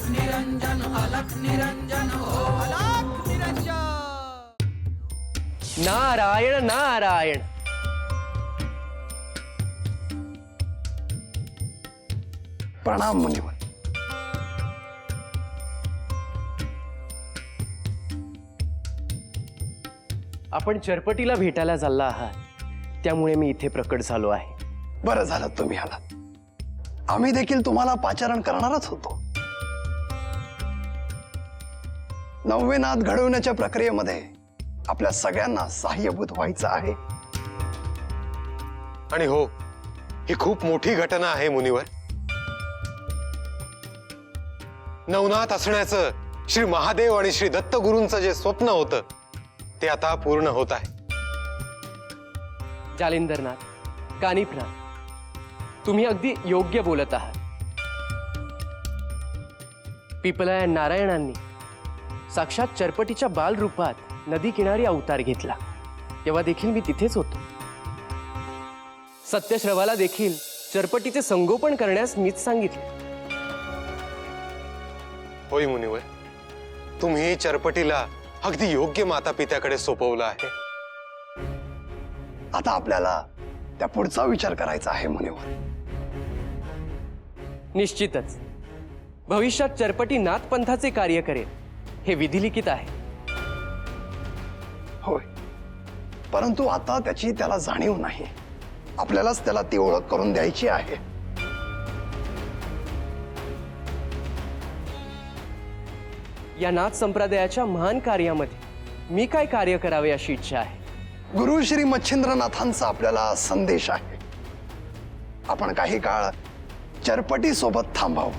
निरंजन अलख निरंजन हो अलख निरंजन। नारायण नारायण। प्रणाम मुनिवर। आपण चरपटीला भेटायला चालला आहात, त्यामुळे मी इथे प्रकट झालो आहे। बरं झालं तुम्ही आलात, आम्ही देखील तुम्हाला पाचारण करणारच होतो। नववे नाद घडवण्याच्या प्रक्रियेमध्ये आपल्या सगळ्यांना सहाय्यभूत व्हायचं आहे। आणि हो, ही खूप मोठी घटना आहे मुनिवर। नवनाथ असण्याचं श्री महादेव आणि श्री दत्तगुरूंचं जे स्वप्न होतं ते आता पूर्ण होत आहे। जालिंदरनाथ, कानिफनाथ, तुम्ही अगदी योग्य बोलत आहात। पिपलाया नारायणांनी साक्षात चरपटीच्या बाल रूपात नदी किनारी अवतार घेतला, तेव्हा देखील मी तिथेच होतो। सत्यश्रवाला देखील चरपटीचे संगोपन करण्यास मीच सांगितले। होय मुनिवर, तुम्ही चरपटीला अगदी योग्य माता पित्याकडे सोपवलं आहे। आता आपल्याला त्या पुढचा विचार करायचा आहे मुनिवर। निश्चितच भविष्यात चरपटी नाथपंथाचे कार्य करेल हे विधिलिखित आहे। होय, परंतु आता त्याची त्याला जाणीव नाही। आपल्यालाच त्याला ती ओळख करून द्यायची आहे। या नाथ संप्रदायाच्या महान कार्यामध्ये मी काय कार्य करावे अशी इच्छा आहे। गुरु श्री मच्छिंद्रनाथांचा आपल्याला संदेश आहे। आपण काही काळ चरपटी सोबत थांबावं।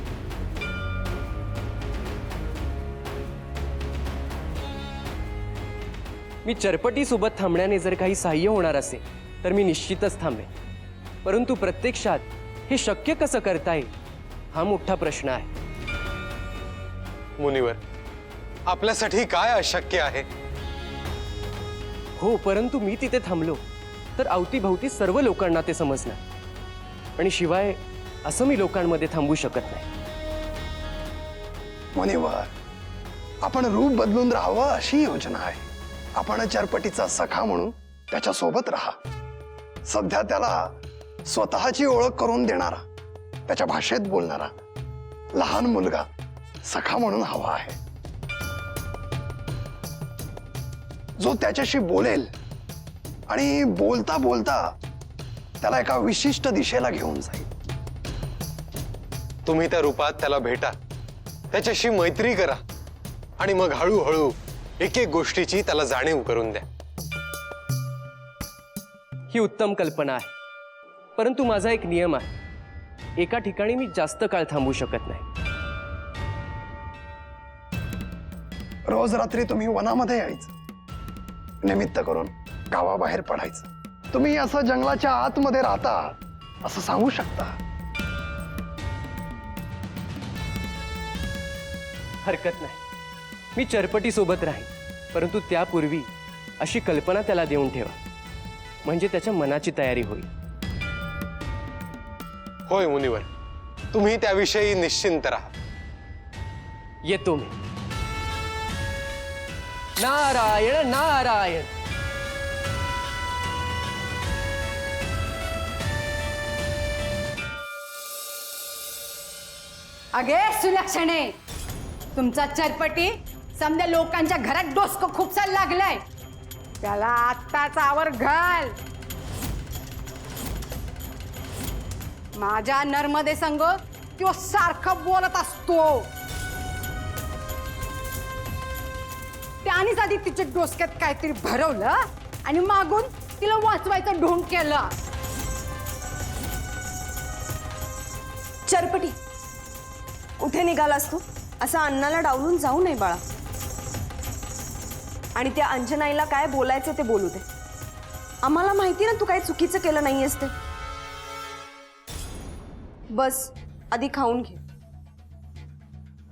मी चरपटी सोबत थांबण्याने जर काही सहाय्य होणार असेल तर मी निश्चितच थांबेन, परंतु प्रत्यक्षात हे शक्य कसं करता येईल हा मोठा प्रश्न आहे। मुनिवर, आपल्यासाठी काय अशक्य आहे? हो, परंतु मी तिथे थांबलो तर अवतीभवती सर्व लोकांना ते समजणार, आणि शिवाय असं मी लोकांमध्ये थांबू शकत नाही। मुनिवर, आपण रूप बदलून राहावं अशी योजना आहे। आपण चरपटीचा सखा म्हणून त्याच्या सोबत राहा। सध्या त्याला स्वतःची ओळख करून देणारा, त्याच्या भाषेत बोलणारा लहान मुलगा सखा म्हणून हवा आहे, जो त्याच्याशी बोलेल आणि बोलता बोलता त्याला एका विशिष्ट दिशेला घेऊन जाईल। तुम्ही त्या रूपात त्याला भेटा, त्याच्याशी मैत्री करा आणि मग हळूहळू एक एक गोष्टीची त्याला जाणीव करून द्या। ही उत्तम कल्पना आहे, परंतु माझा एक नियम आहे, एका ठिकाणी मी जास्त काळ थांबू शकत नाही। रोज रात्री तुम्ही वनामध्ये यायचं, निमित्त करून गावाबाहेर पडायचं। तुम्ही असं जंगलाच्या आतमध्ये राहता असं सांगू शकता। हरकत नाही, मी चरपटी सोबत राहीन, परंतु त्यापूर्वी अशी कल्पना त्याला देऊन ठेवा, म्हणजे त्याच्या मनाची तयारी होईल। होय मुनिवर, तुम्ही त्याविषयी निश्चिंत राहा। येतो मी। नारायण नारायण। अगे सुलक्षणे, तुमचा चरपटी समजा लोकांच्या घरात डोसकं खूपसा लागलाय, त्याला आत्ताच आवर घाल। माझ्या नर्मदे संग तो सारखं बोलत असतो, त्यानेच आधी तिच्या डोसक्यात काहीतरी भरवलं आणि मागून तिला वाचवायचं ढोंग केलं। चरपटी, कुठे निघालास तू? असं अन्नाला डावलून जाऊ नये बाळा, आणि त्या अंजनाईला काय बोलायचं ते बोलू दे। आम्हाला माहिती ना तू काही चुकीचं केलं नाहीयेस ते। बस आधी खाऊन घे।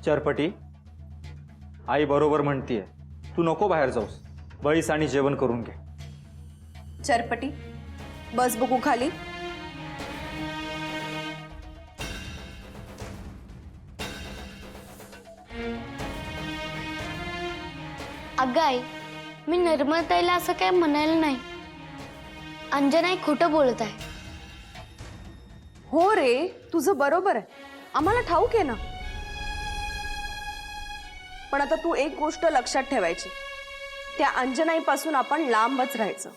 चरपटी, आई बरोबर म्हणतीये, तू नको बाहेर जाऊस, बळीस आणि जेवण करून घे। चरपटी, बस बघू खाली। अगं आई, मी नर्मदाताईला असं काय म्हणायला नाही. अंजनाई खोटं बोलत आहे. हो रे, तुझं बरोबर आहे. आम्हाला ठाऊक आहे ना. पण आता तू एक गोष्ट लक्षात ठेवायची, त्या अंजनाईपासून आपण लांबच राहायचं.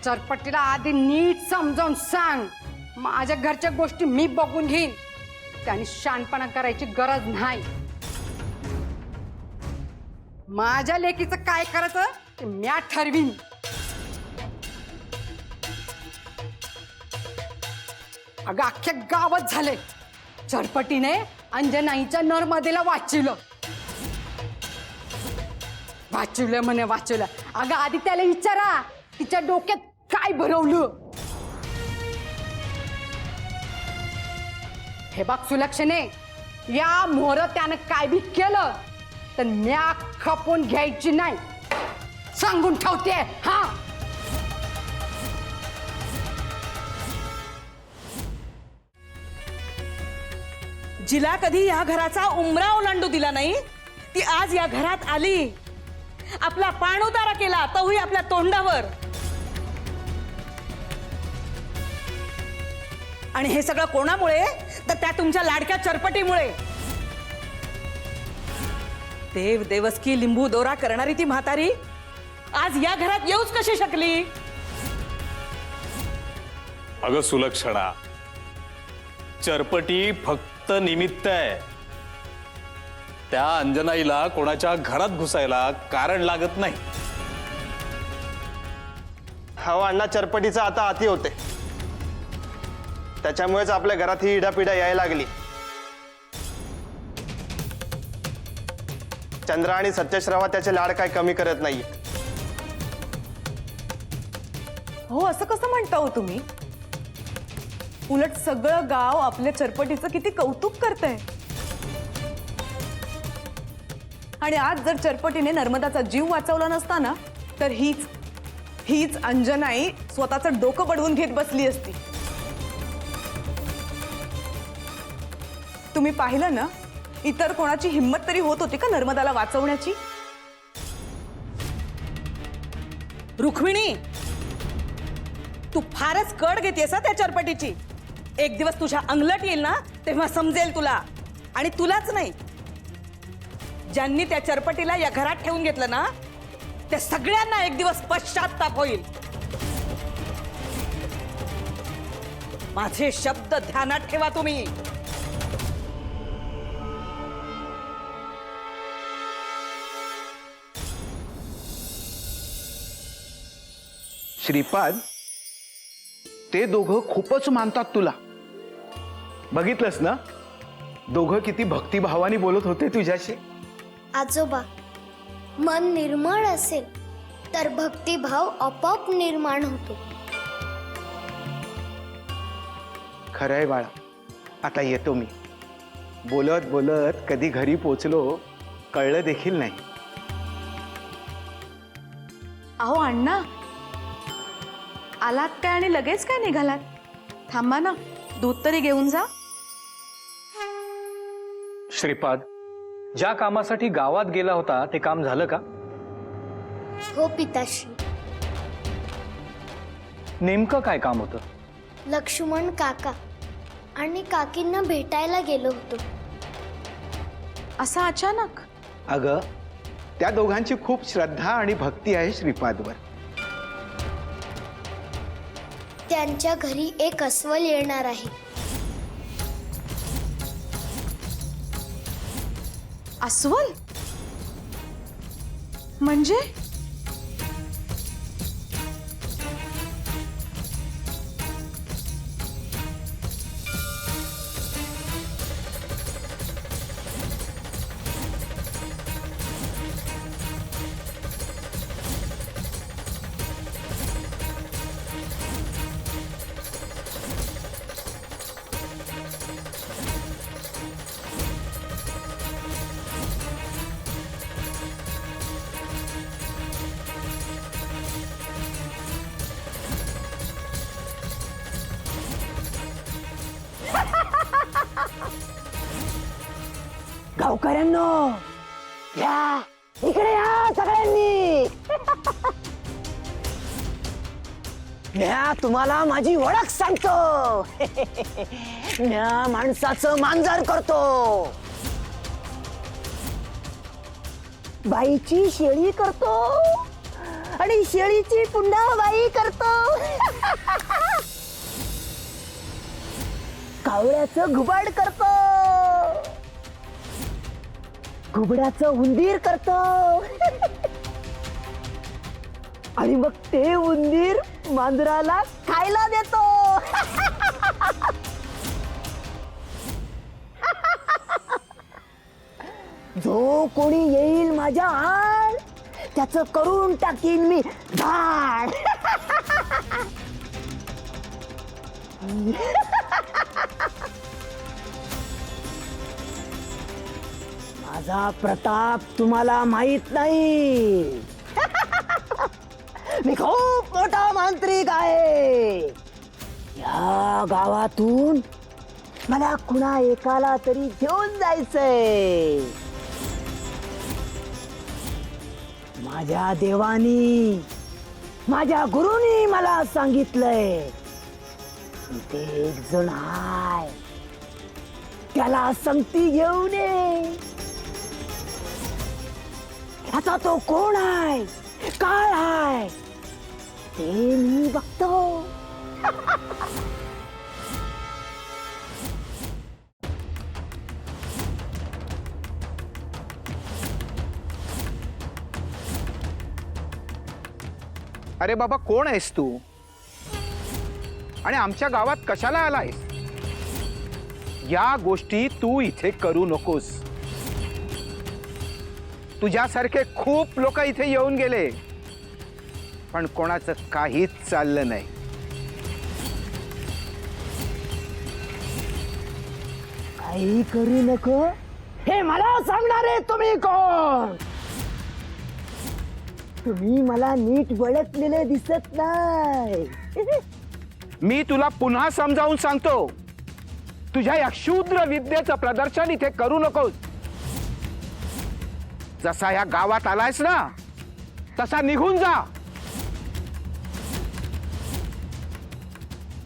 चरपटीला आधी नीट समजावून सांग. माझ्या घरच्या गोष्टी मी बघून घेईन. त्याने शानपणा करायची गरज नाही. माझ्या लेकीचं काय करायचं ते म्या ठरवीन. अगं अख्ख्या गावात झाले, चरपटीने अंजनाईच्या नर्मदेला वाचवलं म्हणे वाचवलं. अगं आधी त्याला विचारा तिच्या डोक्यात काय भरवलं. हे बघ सुलक्षणे, या मोहर त्यानं काय बी केलं तर म्या खपून घ्यायची नाही, सांगून ठेवते. हा, जिला कधी या घराचा उमरा ओलांडू दिला नाही, ती आज या घरात आली. आपला पाण उतारा केला, तोही आपल्या तोंडावर. आणि हे सगळं कोणामुळे? तर त्या तुमच्या लाडक्या चरपटीमुळे. देव देवस्की लिंबू दोरा करणारी ती म्हातारी आज या घरात येऊच कशी शकली? अगं सुलक्षणा, चरपटी फक्त निमित्त आहे. त्या अंजनाईला कोणाच्या घरात घुसायला कारण लागत नाही. हो अण्णा, चरपटीचा आता अति होते, त्याच्यामुळेच आपल्या घरात ही इडापिडा यायला लागली. चंद्र आणि सत्यश्रवा त्याचे लाड काय कमी करत नाहीये. हो, असं कसं म्हणता हो तुम्ही? उलट सगळं गाव आपल्या चरपटीचं किती कौतुक करतंय. आणि आज जर चरपटीने नर्मदाचा जीव वाचवला नसता ना, तर हीच अंजनाई स्वतःचं डोकं बडवून घेत बसली असती. तुम्ही पाहिलं ना, इतर कोणाची हिंमत तरी होत होती का नर्मदाला वाचवण्याची? रुक्मिणी, तू फारच कड घेतेस त्या चरपटीची. एक दिवस तुझ्या अंगलट येईल ना, तेव्हा समजेल तुला. आणि तुलाच नाही, ज्यांनी त्या चरपटीला या घरात ठेवून घेतलं ना, त्या सगळ्यांना एक दिवस पश्चात्ताप होईल. माझे शब्द ध्यानात ठेवा तुम्ही. श्रीपाद, ते दोघं खूपच मानतात तुला. बघितलंस ना, दोघं किती भक्तिभावाने बोलत होते तुझ्याशी. आजोबा, मन निर्मळ असेल तर भक्तिभाव आपोआप निर्माण होतो. खरंय बाळा, आता येतो मी. बोलत बोलत कधी घरी पोचलो कळलं देखील नाही. अहो अण्णा, आलात काय आणि लगेच काय निघालात? थांबा ना, दूध तरी घेऊन जा. श्रीपाद, ज्या कामासाठी गावात गेला होता ते काम झालं का? हो पिताश्री. नेमकं काय काम होतं? लक्ष्मण काका आणि काकींना भेटायला गेलो होतो. असं अचानक? अगं, त्या दोघांची खूप श्रद्धा आणि भक्ती आहे श्रीपादवर. त्यांच्या घरी एक अस्वल येणार आहे. अस्वल म्हणजे? गावकऱ्यांनो या इकडे या सगळ्यांनी. म्या तुम्हाला माझी ओळख सांगतो. म्या माणसाचं मांजर करतो, बाईची शेळी करतो आणि शेळीची पुन्हा बाई करतो. कावळ्याचं घुबाड करतो, घुबडाचं उंदीर करतो आणि मग ते उंदीर मांजराला खायला देतो. जो कोणी येईल माझ्या आड त्याचं करून टाकीन मी धाड. माझा प्रताप तुम्हाला माहित नाही. मी खूप मोठा मांत्रिक आहे. या गावातून मला कुणा एकाला तरी घेऊन जायचंय. माझ्या देवानी माझ्या गुरुनी मला सांगितलंय ते एक जण आहे, त्याला संगती घेऊन ये. आता तो कोण आहे काय आहे ते मी बघतो. अरे बाबा कोण आहेस तू आणि आमच्या गावात कशाला आलायस? या गोष्टी तू इथे करू नकोस. तुझ्यासारखे खूप लोक इथे येऊन गेले पण कोणाचं काहीच चाललं नाही. काही करू नको हे मला सांगणारे तुम्ही कोण? तुम्ही मला नीट ओळखलेले दिसत नाही. मी तुला पुन्हा समजावून सांगतो, तुझ्या या क्षुद्र विद्येचं प्रदर्शन इथे करू नकोस. जसा या गावात आलायस ना तसा निघून जा.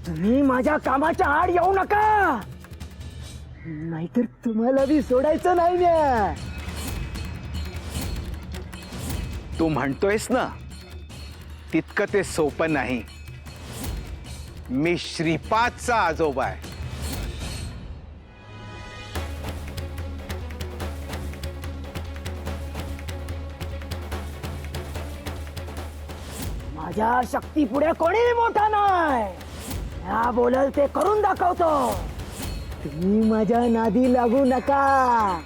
तुम्ही माझ्या कामाच्या आड येऊ नका, नाहीतर तुम्हाला मी सोडायचं नाही. म्या तू म्हणतोयस ना तितकं ते सोपं नाही. मी श्रीपादचा आजोबा आहे. माझ्या शक्ती पुढे कोणी मोठा नाही. या बोलल ते करून दाखवतो. तुम्ही माझ्या नादी लागू नका,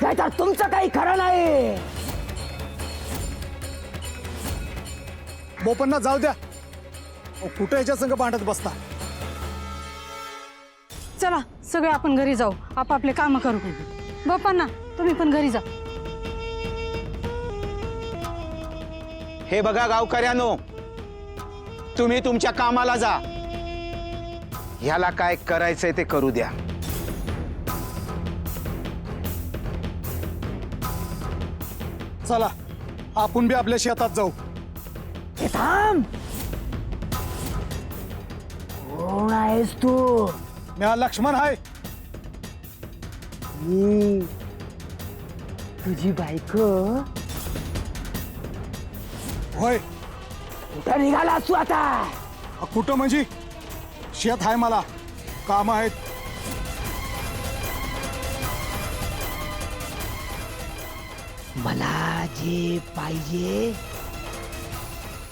नाहीतर तुमचं काही खरं नाही. बोपन्ना जाऊ द्या, कुठे याच्या संग भांडत बसता. चला सगळे आपण घरी जाऊ, आपापले काम करू. बाप्पांना तुम्ही पण घरी जा. हे बघा गावकऱ्यांनो, तुम्ही तुमच्या कामाला जा. ह्याला काय करायचंय ते करू द्या. चला आपण बी आपल्या शेतात जाऊ. हे थांब. कोण आहेस तू? मी हा लक्ष्मण आहे. मी तुझी बायको. होय. कुठं निघाला तू आता? कुठं म्हणजे शेत आहे, मला काम आहेत. मला जे पाहिजे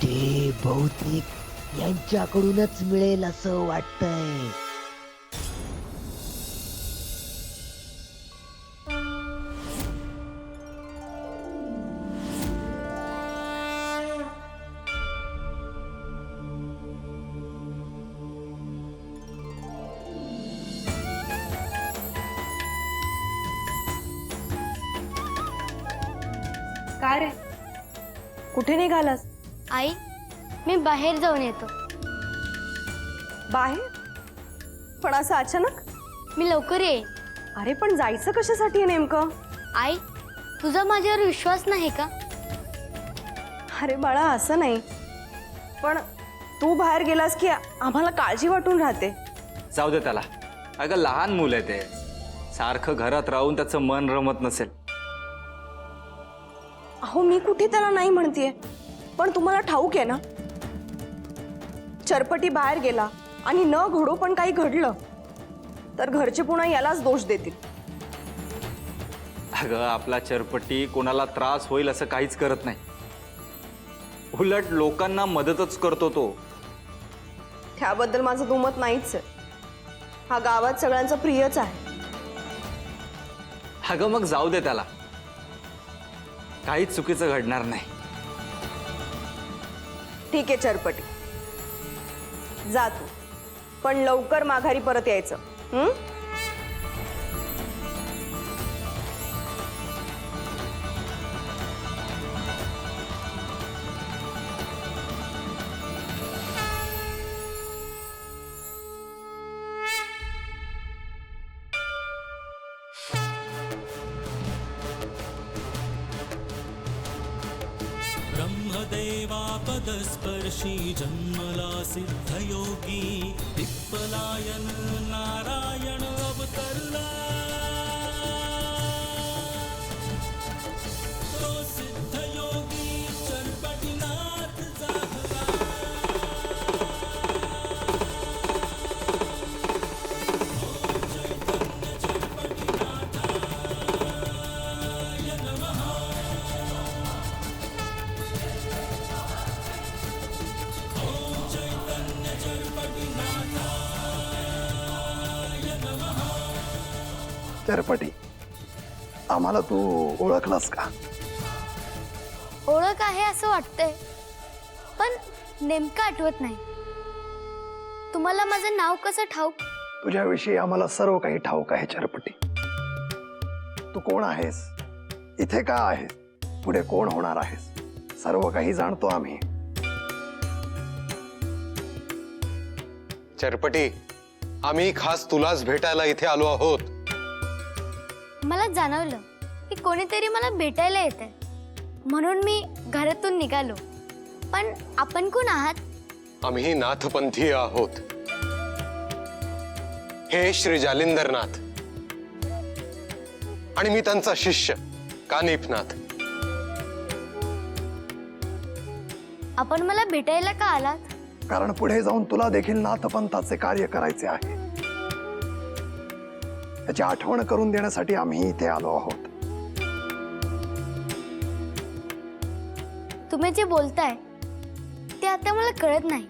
ते बहुतेक यांच्याकडूनच मिळेल असं वाटतंय. काय रे कुठे निघालास? आई मी बाहेर जाऊन येतो. बाहेर? पण असं अचानक? मी लवकर येईन. अरे पण जायचं कशासाठी आहे नेमकं? आई तुझा माझ्यावर विश्वास नाही का? अरे बाळा असं नाही, पण तू बाहेर गेलास की आम्हाला काळजी वाटून राहते. जाऊ दे त्याला. अगं लहान मुलं आहे ते, सारखं घरात राहून त्याचं मन रमत नसेल. अहो मी कुठे त्याला नाही म्हणतेय, पण तुम्हाला ठाऊक आहे ना, चरपटी बाहेर गेला आणि न घडो पण काही घडलं तर घरचे पुन्हा यालाच दोष देतील. अगं आपला चरपटी कोणाला त्रास होईल असं काहीच करत नाही, उलट लोकांना मदतच करतो तो. त्याबद्दल माझं दुमत नाहीच आहे. हा गावात सगळ्यांचा प्रियच आहे. अगं मग जाऊ दे त्याला, काहीच चुकीचं घडणार नाही. ठीक आहे चरपटी, जा तू, पण लवकर माघारी परत यायचं. हं? ब्रह्मदेवापदस्पर्शी जन्मला सिद्धयोगी विप्पलायन नारायण अवतरला. तो सिद्धयोगी चरपटीनाथ जाहला. चरपटी, आम्हाला तू ओळखलास का? ओळख आहे असं वाटतंय, पण नेमकं आठवत नाही. तुम्हाला माझं नाव कसं ठाऊक? तुझ्याविषयी आम्हाला सर्व काही ठाऊक आहे चरपटी. तू कोण आहेस, इथे का आहेस, पुढे कोण होणार आहेस, सर्व काही जाणतो आम्ही. चरपटी, आम्ही खास तुलाच भेटायला इथे आलो आहोत. मला जाणवलं की कोणीतरी मला भेटायला येतंय, म्हणून मी घरातून निघालो. पण आपण कोण आहात? आम्ही नाथपंथीय आहोत. हे श्री जालिंदरनाथ आणि मी त्यांचा शिष्य कानिफनाथ. आपण मला भेटायला का आलात? कारण पुढे जाऊन तुला देखील नाथपंथाचे कार्य करायचे आहे. त्याची आठवण करून देण्यासाठी आम्ही इथे आलो आहोत. तुम्ही जे बोलताय ते आता मला कळत नाही,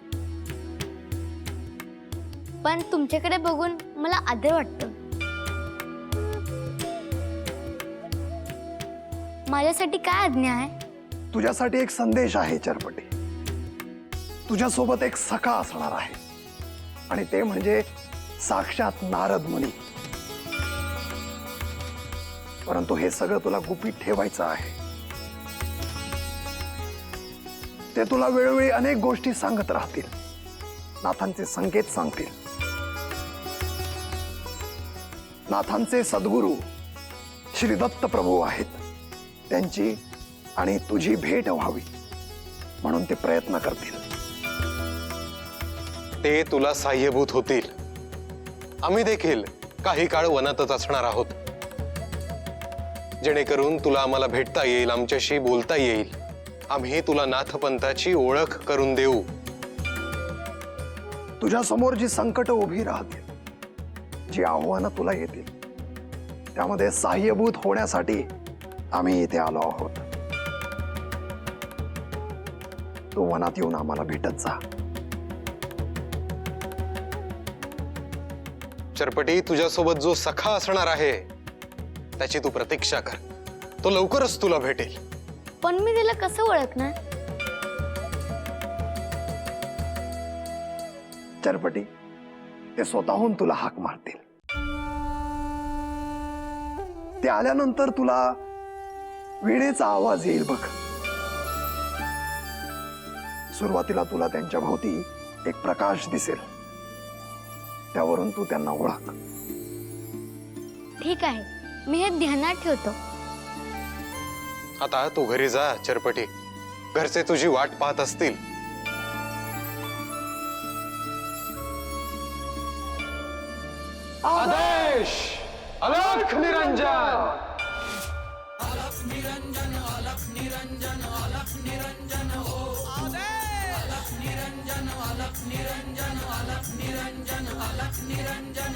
पण तुमच्याकडे बघून मला आदर वाटतो. माझ्यासाठी काय आज्ञा आहे? तुझ्यासाठी एक संदेश आहे चरपटी. तुझ्यासोबत एक सखा असणार आहे, आणि ते म्हणजे साक्षात नारद मुनी. परंतु हे सगळं तुला गुपित ठेवायचं आहे. ते तुला वेळोवेळी अनेक गोष्टी सांगत राहतील, नाथांचे संकेत सांगतील. नाथांचे सद्गुरू श्री दत्त प्रभू आहेत. त्यांची आणि तुझी भेट व्हावी म्हणून ते प्रयत्न करतील. ते तुला साह्यभूत होतील. आम्ही देखील काही काळ वनातच असणार आहोत, जेणेकरून तुला आम्हाला भेटता येईल, आमच्याशी बोलता येईल. आम्ही तुला नाथपंथाची ओळख करून देऊ. तुझ्या समोर जी संकट उभी राहतील, जी आव्हानं तुला येतील, त्यामध्ये साह्यभूत होण्यासाठी आम्ही इथे आलो आहोत. तू वनात येऊन आम्हाला भेटत जा. चरपटी, तुझ्यासोबत जो सखा असणार आहे त्याची तू प्रतीक्षा कर. तो लवकरच तुला भेटेल. पण मी तिला कसं ओळखणार? चरपटी, ते स्वतःहून तुला हाक मारतील. ते आल्यानंतर तुला वीणेचा आवाज येईल बघ. सुरुवातीला तुला त्यांच्या भोवती एक प्रकाश दिसेल, त्यावरून तू त्यांना ओळख. ठीक आहे, मी हे ध्यानात ठेवतो. आता तू घरी जा चरपटी. घरचे तुझी वाट पाहत असतील. आदेश अलख निरंजन. निरंजन